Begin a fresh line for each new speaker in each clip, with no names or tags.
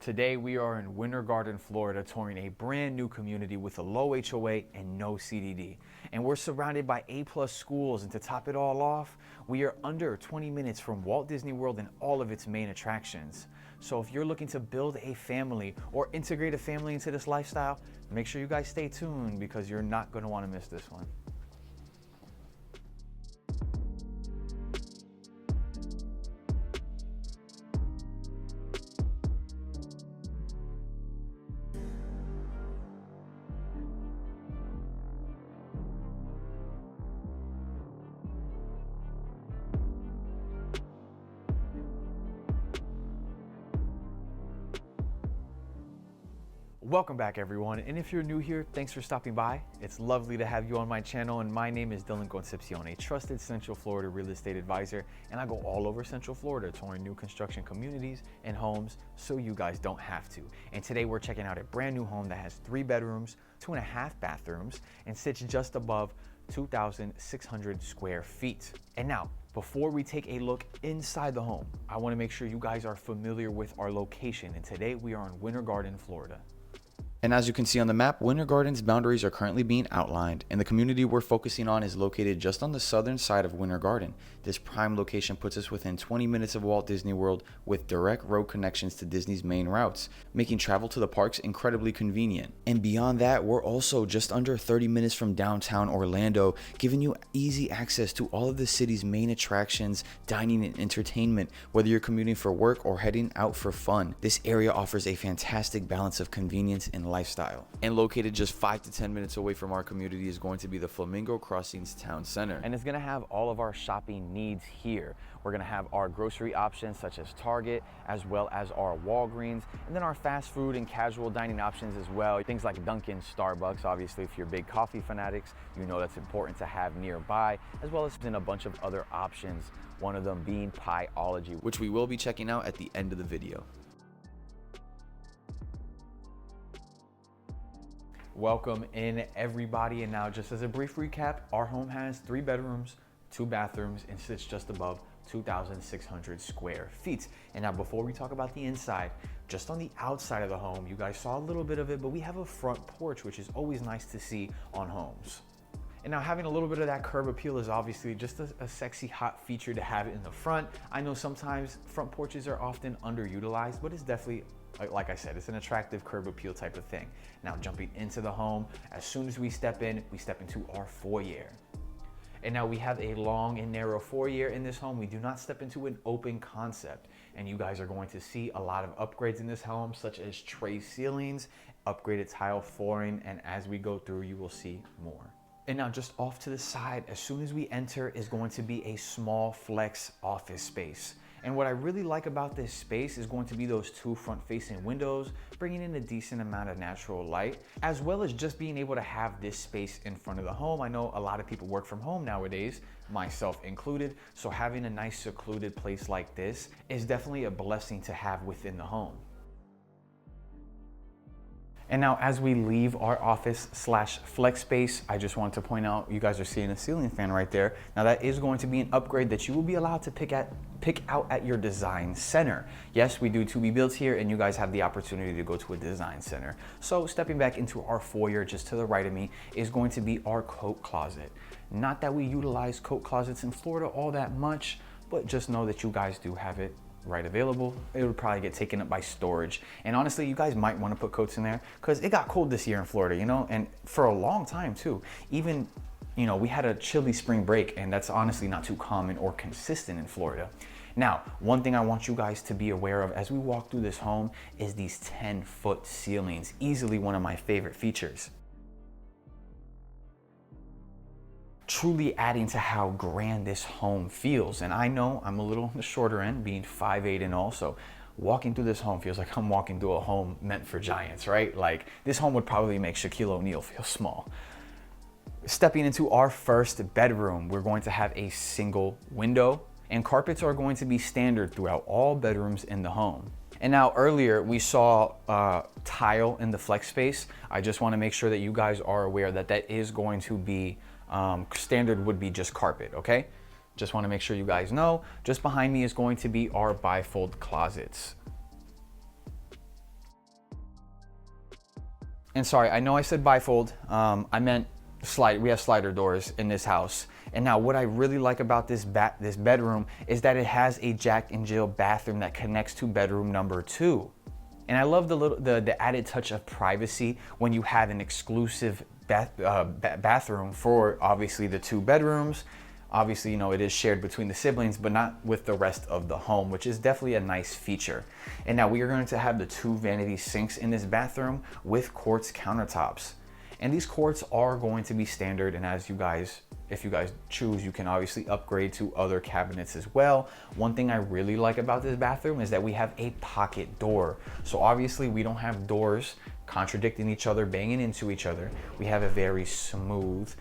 Today we are in Winter Garden, Florida, touring a brand new community with a low HOA and no CDD. And we're surrounded by A+ schools, and to top it all off, we are under 20 minutes from Walt Disney World and all of its main attractions. So if you're looking to build a family or integrate a family into this lifestyle, make sure you guys stay tuned because you're not going to want to miss this one. Welcome back, everyone, and if you're new here, thanks for stopping by. It's lovely to have you on my channel, and my name is Dylan Concepcion, a trusted Central Florida real estate advisor, and I go all over Central Florida touring new construction communities and homes so you guys don't have to. And today we're checking out a brand new home that has 3 bedrooms, 2.5 bathrooms, and sits just above 2,600 square feet. And now, before we take a look inside the home, I want to make sure you guys are familiar with our location, and today we are in Winter Garden, Florida. And as you can see on the map, Winter Garden's boundaries are currently being outlined, and the community we're focusing on is located just on the southern side of Winter Garden. This prime location puts us within 20 minutes of Walt Disney World with direct road connections to Disney's main routes, making travel to the parks incredibly convenient. And beyond that, we're also just under 30 minutes from downtown Orlando, giving you easy access to all of the city's main attractions, dining and entertainment, whether you're commuting for work or heading out for fun. This area offers a fantastic balance of convenience and lifestyle. And located just 5 to 10 minutes away from our community is going to be the Flamingo Crossings Town Center. And it's going to have all of our shopping needs here. We're going to have our grocery options such as Target, as well as our Walgreens, and then our fast food and casual dining options as well. Things like Dunkin', Starbucks, obviously if you're big coffee fanatics, you know that's important to have nearby, as well as in a bunch of other options, one of them being Pieology, which we will be checking out at the end of the video. Welcome in, everybody, and now just as a brief recap, our home has 3 bedrooms, 2 bathrooms, and sits just above 2,600 square feet. And now before we talk about the inside, just on the outside of the home, you guys saw a little bit of it, but we have a front porch, which is always nice to see on homes. And now having a little bit of that curb appeal is obviously just a sexy, hot feature to have in the front. I know sometimes front porches are often underutilized, but it's definitely, like I said, it's an attractive curb appeal type of thing. Now jumping into the home, as soon as we step into our foyer. And now we have a long and narrow foyer in this home. We do not step into an open concept. And you guys are going to see a lot of upgrades in this home, such as tray ceilings, upgraded tile flooring, and as we go through, you will see more. And now just off to the side, as soon as we enter, is going to be a small flex office space. And what I really like about this space is going to be those 2 front-facing windows, bringing in a decent amount of natural light, as well as just being able to have this space in front of the home. I know a lot of people work from home nowadays, myself included, so having a nice secluded place like this is definitely a blessing to have within the home. And now as we leave our office slash flex space, I just want to point out, you guys are seeing a ceiling fan right there. Now that is going to be an upgrade that you will be allowed to pick out at your design center. Yes, we do to be built here, and you guys have the opportunity to go to a design center. So stepping back into our foyer just to the right of me is going to be our coat closet. Not that we utilize coat closets in Florida all that much, but just know that you guys do have it right available. It would probably get taken up by storage. And honestly, you guys might want to put coats in there because it got cold this year in Florida, you know, and for a long time too. Even, you know, we had a chilly spring break, and that's honestly not too common or consistent in Florida. Now, one thing I want you guys to be aware of as we walk through this home is these 10-foot ceilings, easily one of my favorite features. Truly adding to how grand this home feels. And I know I'm a little on the shorter end, being 5'8" and all, so walking through this home feels like I'm walking through a home meant for giants, right? Like this home would probably make Shaquille O'Neal feel small. Stepping into our first bedroom, we're going to have a single window, and carpets are going to be standard throughout all bedrooms in the home. And now earlier we saw tile in the flex space. I just want to make sure that you guys are aware that that is going to be standard would be just carpet, okay? Just want to make sure you guys know. Just behind me is going to be our bifold closets. And sorry, I know I said bifold. I meant slide. We have slider doors in this house. And now what I really like about this bedroom is that it has a Jack and Jill bathroom that connects to bedroom number 2. And I love the added touch of privacy when you have an exclusive bathroom for obviously the 2 bedrooms. Obviously, you know, it is shared between the siblings, but not with the rest of the home, which is definitely a nice feature. And now we are going to have the 2 vanity sinks in this bathroom with quartz countertops. And these quartz are going to be standard, and as you guys, if you guys choose, you can obviously upgrade to other cabinets as well. One thing I really like about this bathroom is that we have a pocket door. So obviously we don't have doors contradicting each other, banging into each other. We have a very smooth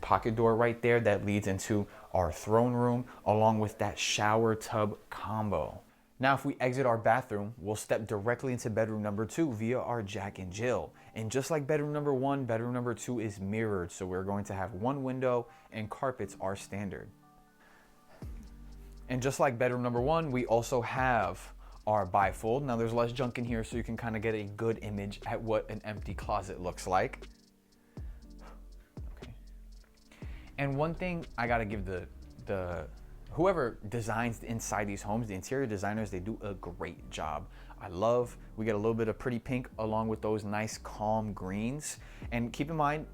pocket door right there that leads into our throne room, along with that shower tub combo. Now, if we exit our bathroom, we'll step directly into bedroom number 2 via our Jack and Jill. And just like bedroom number 1, bedroom number 2 is mirrored. So we're going to have 1 window and carpets are standard. And just like bedroom number 1, we also have our bifold. Now there's less junk in here, so you can kind of get a good image at what an empty closet looks like. Okay. And one thing I gotta give the whoever designs inside these homes, the interior designers, they do a great job. We get a little bit of pretty pink along with those nice calm greens. And keep in mind,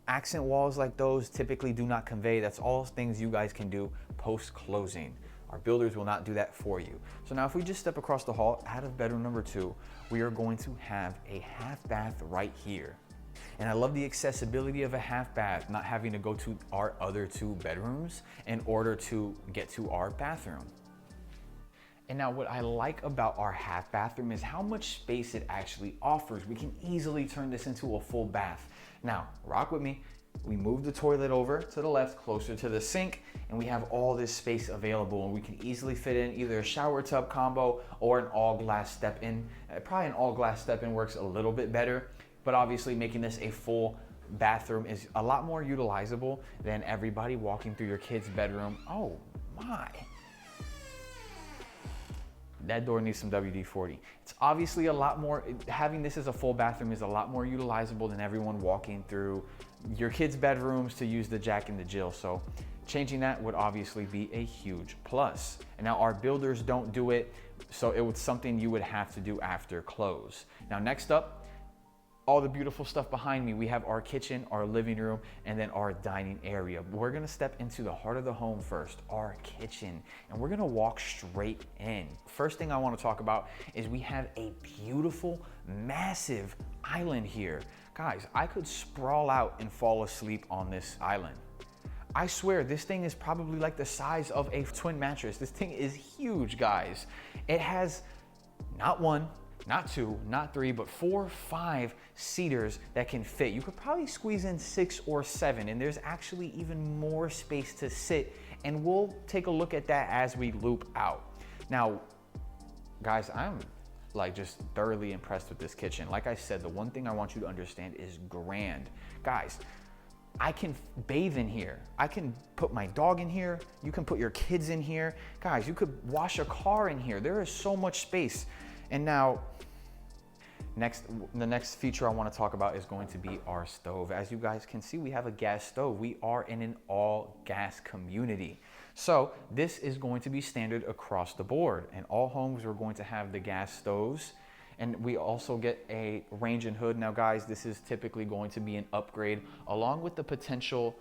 accent walls like those typically do not convey. That's all things you guys can do post-closing. Our builders will not do that for you. So now if we just step across the hall out of bedroom number 2, we are going to have a half bath right here. And I love the accessibility of a half bath, not having to go to our other 2 bedrooms in order to get to our bathroom. And now what I like about our half bathroom is how much space it actually offers. We can easily turn this into a full bath. Now, rock with me. We move the toilet over to the left, closer to the sink, and we have all this space available, and we can easily fit in either a shower tub combo or an all glass step-in. Probably an all glass step-in works a little bit better, but obviously making this a full bathroom is a lot more utilizable than everybody walking through your kid's bedroom. Oh my. That door needs some WD-40. It's obviously a lot more, having this as a full bathroom is a lot more utilizable than everyone walking through your kids' bedrooms to use the Jack and the Jill. So changing that would obviously be a huge plus. And now our builders don't do it, so it was something you would have to do after close. Now next up, all the beautiful stuff behind me, we have our kitchen, our living room, and then our dining area. We're gonna step into the heart of the home first, our kitchen, and we're gonna walk straight in. First thing I wanna talk about is we have a beautiful, massive island here. Guys, I could sprawl out and fall asleep on this island. I swear, this thing is probably like the size of a twin mattress. This thing is huge, guys. It has not 1, not 2, not 3, but 4, 5 seaters that can fit. You could probably squeeze in 6 or 7, and there's actually even more space to sit, and we'll take a look at that as we loop out. Now, guys, I'm like just thoroughly impressed with this kitchen. Like I said, the one thing I want you to understand is grand. Guys, I can bathe in here. I can put my dog in here. You can put your kids in here. Guys, you could wash a car in here. There is so much space. And now, the next feature I want to talk about is going to be our stove. As you guys can see, we have a gas stove. We are in an all gas community. So this is going to be standard across the board. In all homes, we're going to have the gas stoves. And we also get a range and hood. Now guys, this is typically going to be an upgrade along with the potential,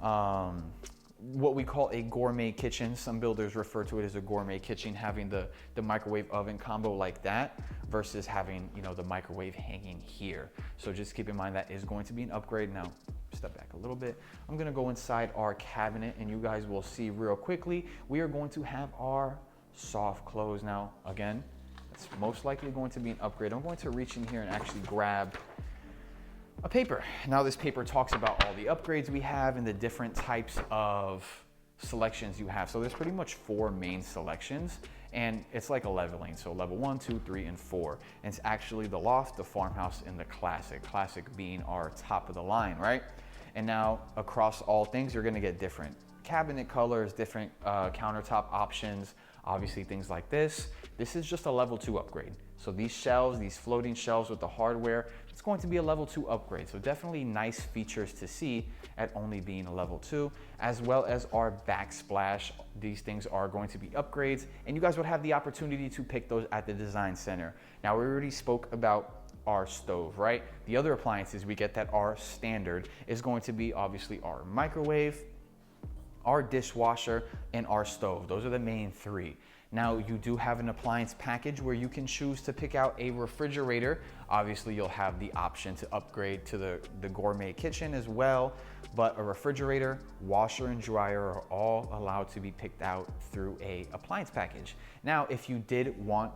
what we call a gourmet kitchen. Some builders refer to it as a gourmet kitchen, having the microwave oven combo like that versus having, you know, the microwave hanging here. So just keep in mind that is going to be an upgrade. Now, step back a little bit. I'm gonna go inside our cabinet and you guys will see real quickly, we are going to have our soft close. Now, again, it's most likely going to be an upgrade. I'm going to reach in here and actually grab a paper. Now this paper talks about all the upgrades we have and the different types of selections you have. So there's pretty much 4 main selections and it's like a leveling. So level 1, 2, 3, and 4. And it's actually the loft, the farmhouse, and the classic. Classic being our top of the line, right? And now across all things, you're gonna get different cabinet colors, different countertop options, obviously things like this. This is just a level 2 upgrade. So these shelves, these floating shelves with the hardware, it's going to be a level 2 upgrade. So definitely nice features to see at only being a level 2, as well as our backsplash. These things are going to be upgrades, and you guys would have the opportunity to pick those at the design center. Now, we already spoke about our stove, right? The other appliances we get that are standard is going to be obviously our microwave, our dishwasher, and our stove. Those are the main 3. Now, you do have an appliance package where you can choose to pick out a refrigerator. Obviously, you'll have the option to upgrade to the gourmet kitchen as well, but a refrigerator, washer, and dryer are all allowed to be picked out through a appliance package. Now, if you did want,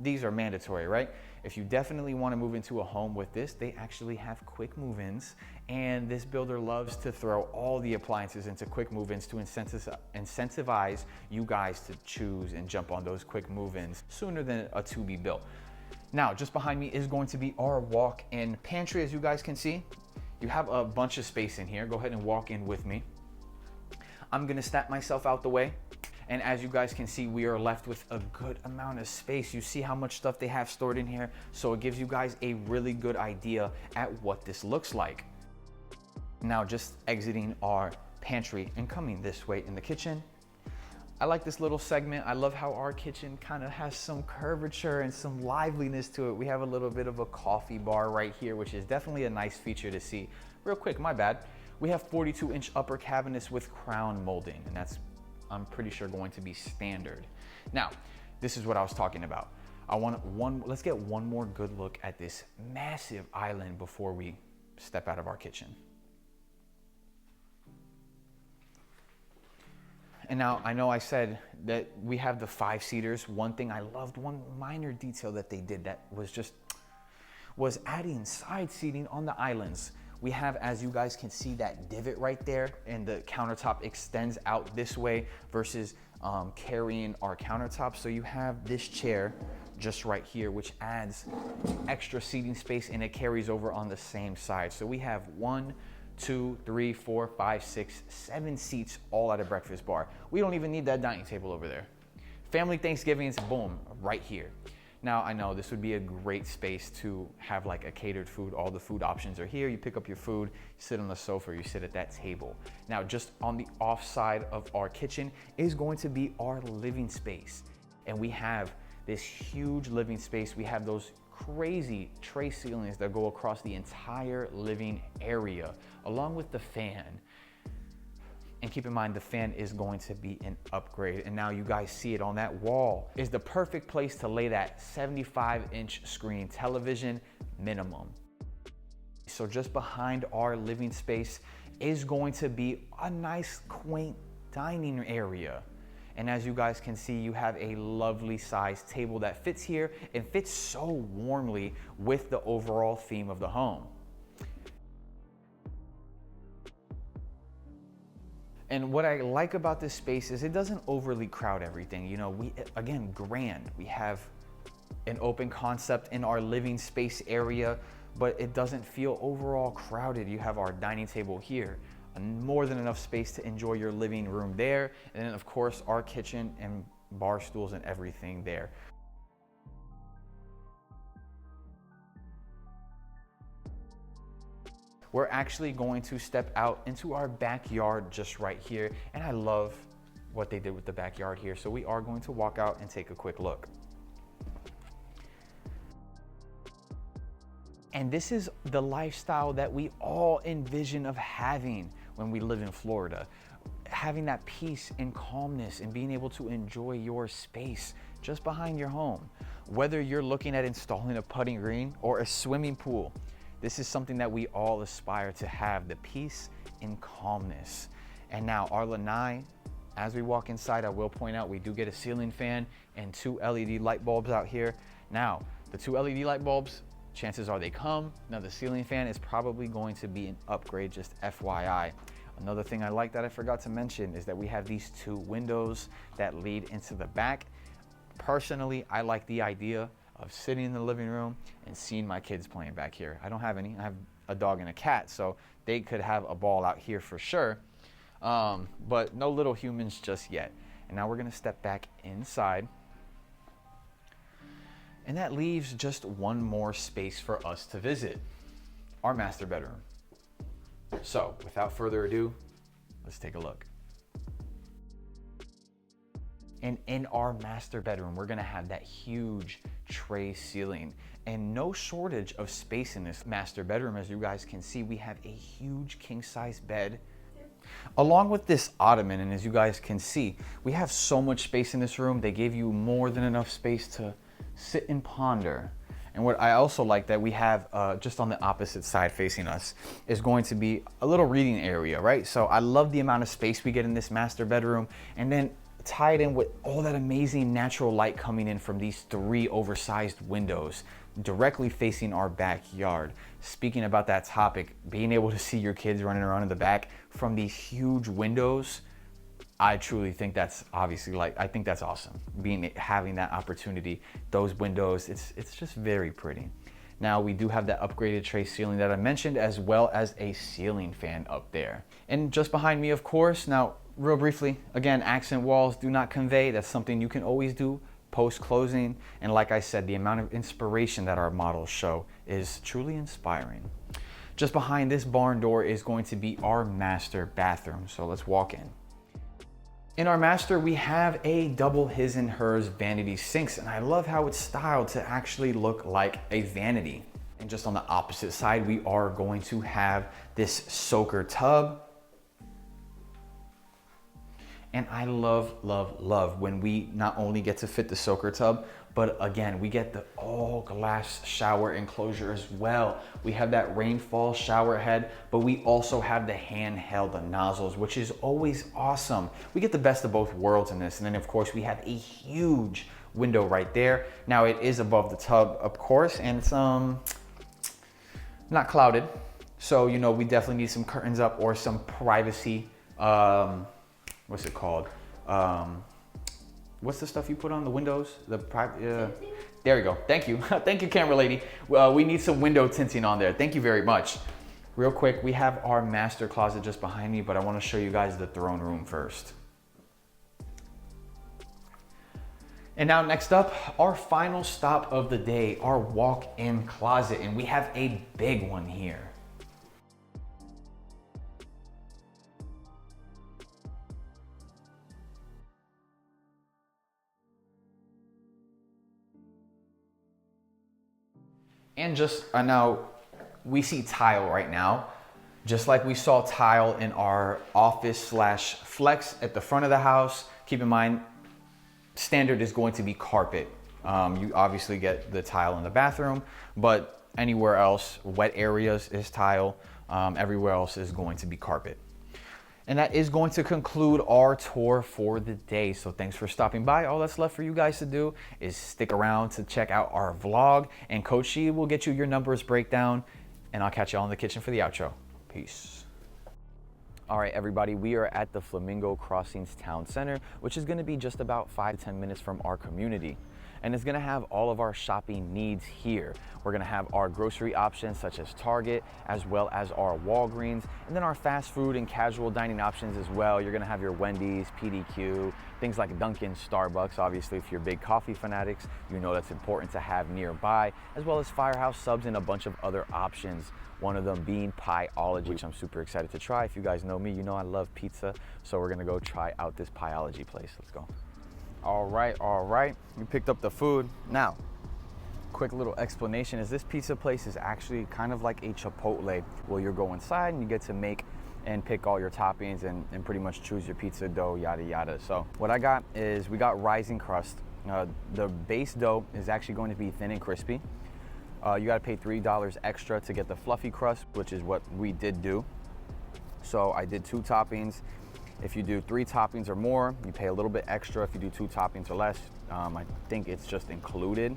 these are mandatory, right? If you definitely want to move into a home with this, they actually have quick move-ins, and this builder loves to throw all the appliances into quick move-ins to incentivize you guys to choose and jump on those quick move-ins sooner than a to be built. Now, just behind me is going to be our walk-in pantry. As you guys can see, you have a bunch of space in here. Go ahead and walk in with me. I'm gonna step myself out the way. And as you guys can see, we are left with a good amount of space. You see how much stuff they have stored in here. So it gives you guys a really good idea at what this looks like. Now, just exiting our pantry and coming this way in the kitchen. I like this little segment. I love how our kitchen kind of has some curvature and some liveliness to it. We have a little bit of a coffee bar right here, which is definitely a nice feature to see. Real quick, my bad. We have 42-inch upper cabinets with crown molding, and that's, I'm pretty sure, going to be standard. Now, this is what I was talking about. Let's get one more good look at this massive island before we step out of our kitchen. And now, I know I said that we have the 5-seaters. One thing I loved, one minor detail that they did that was adding side seating on the islands. We have, as you guys can see, that divot right there, and the countertop extends out this way versus carrying our countertop. So you have this chair just right here, which adds extra seating space, and it carries over on the same side. So we have 1, 2, 3, 4, 5, 6, 7 seats all at a breakfast bar. We don't even need that dining table over there. Family Thanksgivings, boom, right here. Now, I know this would be a great space to have like a catered food. All the food options are here. You pick up your food, you sit on the sofa, you sit at that table. Now, just on the off side of our kitchen is going to be our living space. And we have this huge living space. We have those crazy tray ceilings that go across the entire living area, along with the fan. And keep in mind, the fan is going to be an upgrade. And now you guys see it on that wall. Is the perfect place to lay that 75-inch screen television minimum. So just behind our living space is going to be a nice, quaint dining area. And as you guys can see, you have a lovely sized table that fits here and fits so warmly with the overall theme of the home. And what I like about this space is it doesn't overly crowd everything. You know, again, grand. We have an open concept in our living space area, but it doesn't feel overall crowded. You have our dining table here, more than enough space to enjoy your living room there. And then of course, our kitchen and bar stools and everything there. We're actually going to step out into our backyard just right here. And I love what they did with the backyard here. So we are going to walk out and take a quick look. And this is the lifestyle that we all envision of having when we live in Florida. Having that peace and calmness and being able to enjoy your space just behind your home. Whether you're looking at installing a putting green or a swimming pool, this is something that we all aspire to have, the peace and calmness. And now our lanai, as we walk inside, I will point out we do get a ceiling fan and 2 LED light bulbs out here. Now, the 2 LED light bulbs, chances are they come. Now the ceiling fan is probably going to be an upgrade, just FYI. Another thing I like that I forgot to mention is that we have these 2 windows that lead into the back. Personally, I like the idea of sitting in the living room and seeing my kids playing back here. I don't have any, I have a dog and a cat, so they could have a ball out here for sure, but no little humans just yet. And now we're gonna step back inside. And that leaves just one more space for us to visit, our master bedroom. So without further ado, let's take a look. And in our master bedroom, we're gonna have that huge tray ceiling and no shortage of space in this master bedroom. As you guys can see, we have a huge king size bed along with this ottoman. And as you guys can see, we have so much space in this room. They gave you more than enough space to sit and ponder. And what I also like that we have just on the opposite side facing us is going to be a little reading area, right? So I love the amount of space we get in this master bedroom, and then tied in with all that amazing natural light coming in from these 3 oversized windows directly facing our backyard. Speaking about that topic, being able to see your kids running around in the back from these huge windows, I truly think that's obviously I think that's awesome. Having that opportunity, those windows, it's just very pretty. Now we do have that upgraded tray ceiling that I mentioned, as well as a ceiling fan up there. And just behind me, of course, now real briefly, again, accent walls do not convey. That's something you can always do post-closing. And like I said, the amount of inspiration that our models show is truly inspiring. Just behind this barn door is going to be our master bathroom. So let's walk in. In our master, we have a double his and hers vanity sinks, and I love how it's styled to actually look like a vanity. And just on the opposite side, we are going to have this soaker tub. And I love, love, love when we not only get to fit the soaker tub, but again, we get the all glass shower enclosure as well. We have that rainfall shower head, but we also have the handheld nozzles, which is always awesome. We get the best of both worlds in this. And then of course we have a huge window right there. Now it is above the tub, of course, and it's not clouded. So, you know, we definitely need some curtains up or some privacy, what's it called? What's the stuff you put on the windows? There we go. Thank you. Thank you, camera lady. We need some window tinting on there. Thank you very much. Real quick, we have our master closet just behind me, but I want to show you guys the throne room first. And now next up, our final stop of the day, our walk-in closet. And we have a big one here. And just now we see tile right now, just like we saw tile in our office/flex at the front of the house. Keep in mind, standard is going to be carpet. You obviously get the tile in the bathroom, but anywhere else, wet areas is tile. Everywhere else is going to be carpet. And that is going to conclude our tour for the day. So thanks for stopping by. All that's left for you guys to do is stick around to check out our vlog, and Coach She will get you your numbers breakdown, and I'll catch you all in the kitchen for the outro. Peace. All right, everybody, we are at the Flamingo Crossings Town Center, which is gonna be just about 5 to 10 minutes from our community. And it's gonna have all of our shopping needs here. We're gonna have our grocery options such as Target, as well as our Walgreens, and then our fast food and casual dining options as well. You're gonna have your Wendy's, PDQ, things like Dunkin', Starbucks. Obviously, if you're big coffee fanatics, you know that's important to have nearby, as well as Firehouse Subs and a bunch of other options. One of them being Pieology, which I'm super excited to try. If you guys know me, you know I love pizza, so we're gonna go try out this Pieology place. Let's go. All right, you picked up the food. Now, quick little explanation is this pizza place is actually kind of like a Chipotle, where you go inside and you get to make and pick all your toppings and pretty much choose your pizza dough, yada yada. So what I got is, we got rising crust. The base dough is actually going to be thin and crispy. You gotta pay $3 extra to get the fluffy crust, which is what we did do. So I did 2 toppings. If you do 3 toppings or more, you pay a little bit extra. If you do 2 toppings or less, I think it's just included.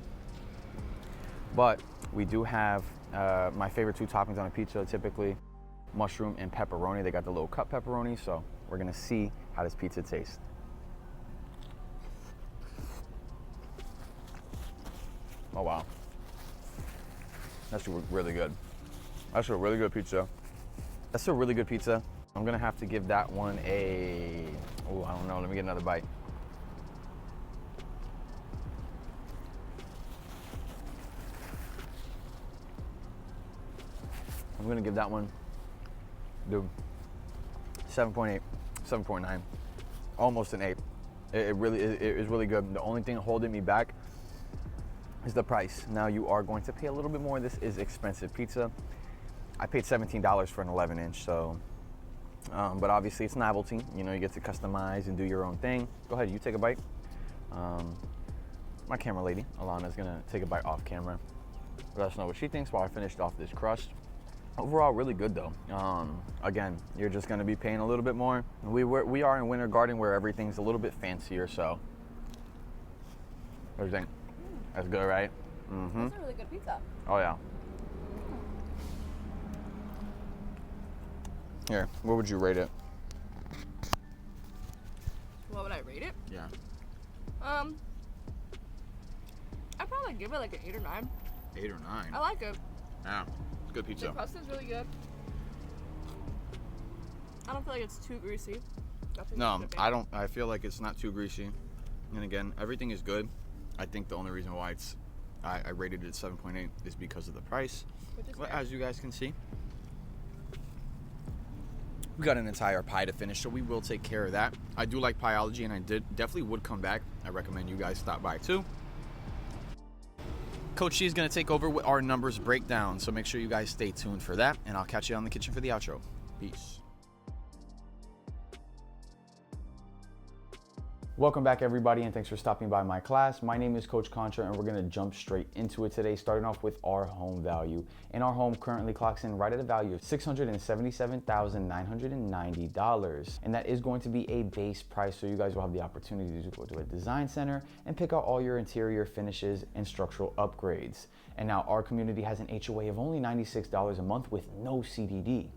But we do have my favorite 2 toppings on a pizza, typically mushroom and pepperoni. They got the little cut pepperoni, so we're gonna see how this pizza tastes. Oh wow, that's really good. That's a really good pizza. That's a really good pizza. I'm gonna have to give that one a, oh, I don't know, let me get another bite.
I'm gonna give that one, dude, 7.8, 7.9, almost an 8. It really is really good. The only thing holding me back is the price. Now you are going to pay a little bit more. This is expensive pizza. I paid $17 for an 11-inch, so, but obviously it's novelty. You know, you get to customize and do your own thing. Go ahead, you take a bite. My camera lady, Alana's gonna take a bite off camera. Let us know what she thinks while I finished off this crust. Overall, really good though. Again, you're just gonna be paying a little bit more. We are in Winter Garden where everything's a little bit fancier, so. What do you think? That's good, right? Mm-hmm.
That's a really good pizza.
Oh yeah. Here, what would you rate it?
What would I rate it?
Yeah.
I'd probably give it like an 8 or 9.
8 or 9.
I like it.
Yeah, it's good pizza.
The crust is really good. I don't feel like it's too greasy.
No, I don't. I feel like it's not too greasy. And again, everything is good. I think the only reason why I rated it at 7.8 is because of the price. But as you guys can see, we got an entire pie to finish, so we will take care of that. I do like pieology, and I definitely would come back. I recommend you guys stop by too. Coach G is going to take over with our numbers breakdown, so make sure you guys stay tuned for that, and I'll catch you on the kitchen for the outro. Peace. Welcome back, everybody, and thanks for stopping by my class. My name is Coach Contra, and we're going to jump straight into it today, starting off with our home value. And our home currently clocks in right at a value of $677,990, and that is going to be a base price, so you guys will have the opportunity to go to a design center and pick out all your interior finishes and structural upgrades. And now our community has an HOA of only $96 a month with no CDD.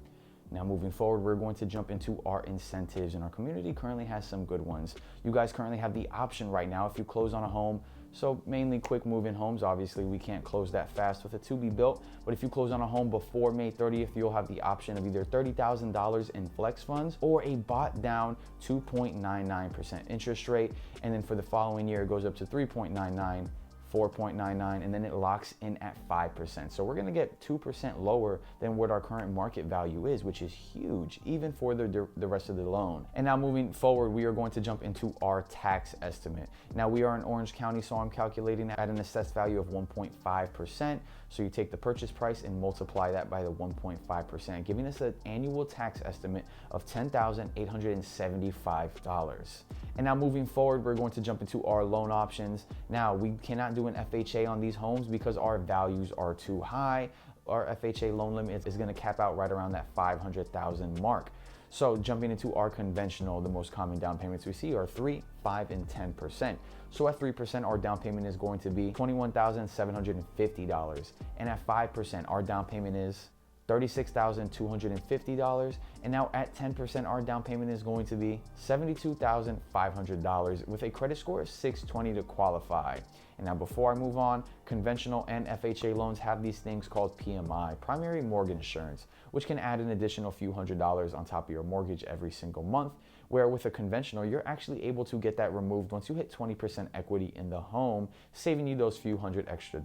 Now moving forward, we're going to jump into our incentives, and our community currently has some good ones. You guys currently have the option right now if you close on a home, so mainly quick move-in homes. Obviously, we can't close that fast with a to-be-built, but if you close on a home before May 30th, you'll have the option of either $30,000 in flex funds or a bought-down 2.99% interest rate, and then for the following year, it goes up to 3.99%. 4.99, and then it locks in at 5%. So we're gonna get 2% lower than what our current market value is, which is huge, even for the rest of the loan. And now moving forward, we are going to jump into our tax estimate. Now we are in Orange County, so I'm calculating at an assessed value of 1.5%. So you take the purchase price and multiply that by the 1.5%, giving us an annual tax estimate of $10,875. And now moving forward, we're going to jump into our loan options. Now we cannot do an FHA on these homes because our values are too high. Our FHA loan limit is going to cap out right around that $500,000 mark. So jumping into our conventional, the most common down payments we see are 3%, 5%, and 10%. So at 3%, our down payment is going to be $21,750. And at 5%, our down payment is $36,250. And now at 10%, our down payment is going to be $72,500 with a credit score of 620 to qualify. And now before I move on, conventional and FHA loans have these things called PMI, primary mortgage insurance, which can add an additional few $100s on top of your mortgage every single month, where with a conventional, you're actually able to get that removed once you hit 20% equity in the home, saving you those few $100 extra.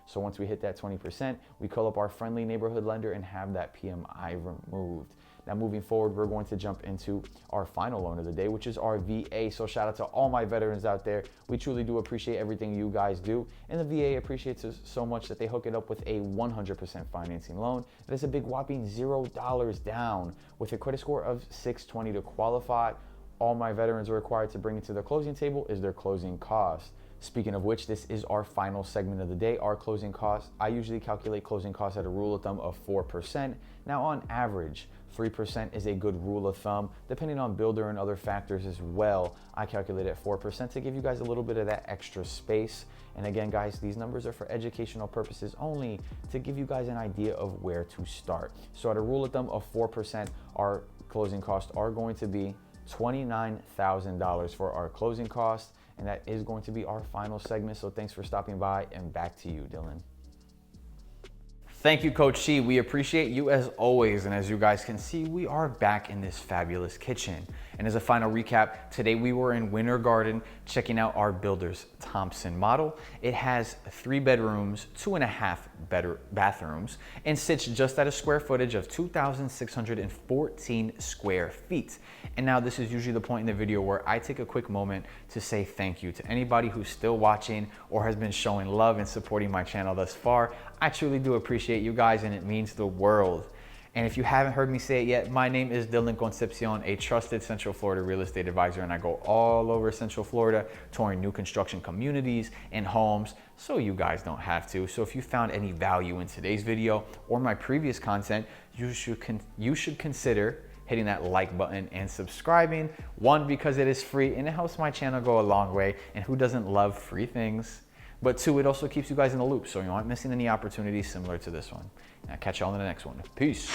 So once we hit that 20%, we call up our friendly neighborhood lender and have that PMI removed. Now moving forward, we're going to jump into our final loan of the day, which is our VA. So shout out to all my veterans out there. We truly do appreciate everything you guys do. And the VA appreciates us so much that they hook it up with a 100% financing loan. That is a big whopping $0 down with a credit score of 620 to qualify. All my veterans are required to bring it to their closing table is their closing cost. Speaking of which, this is our final segment of the day, our closing costs. I usually calculate closing costs at a rule of thumb of 4%. Now on average, 3% is a good rule of thumb. Depending on builder and other factors as well, I calculate at 4% to give you guys a little bit of that extra space. And again, guys, these numbers are for educational purposes only to give you guys an idea of where to start. So at a rule of thumb of 4%, our closing costs are going to be $29,000 for our closing costs. And that is going to be our final segment. So thanks for stopping by, and back to you, Dylan.
Thank you, Coach C. We appreciate you as always. And as you guys can see, we are back in this fabulous kitchen. And as a final recap, today we were in Winter Garden checking out our builder's Thompson model. It has 3 bedrooms, 2.5 better bathrooms, and sits just at a square footage of 2,614 square feet. And now this is usually the point in the video where I take a quick moment to say thank you to anybody who's still watching or has been showing love and supporting my channel thus far. I truly do appreciate you guys, and it means the world. And if you haven't heard me say it yet, my name is Dylan Concepcion, a trusted Central Florida real estate advisor, and I go all over Central Florida touring new construction communities and homes so you guys don't have to. So if you found any value in today's video or my previous content, you should consider hitting that like button and subscribing. One, because it is free and it helps my channel go a long way, and who doesn't love free things? But two, it also keeps you guys in the loop so you aren't missing any opportunities similar to this one. And I'll catch y'all in the next one. Peace.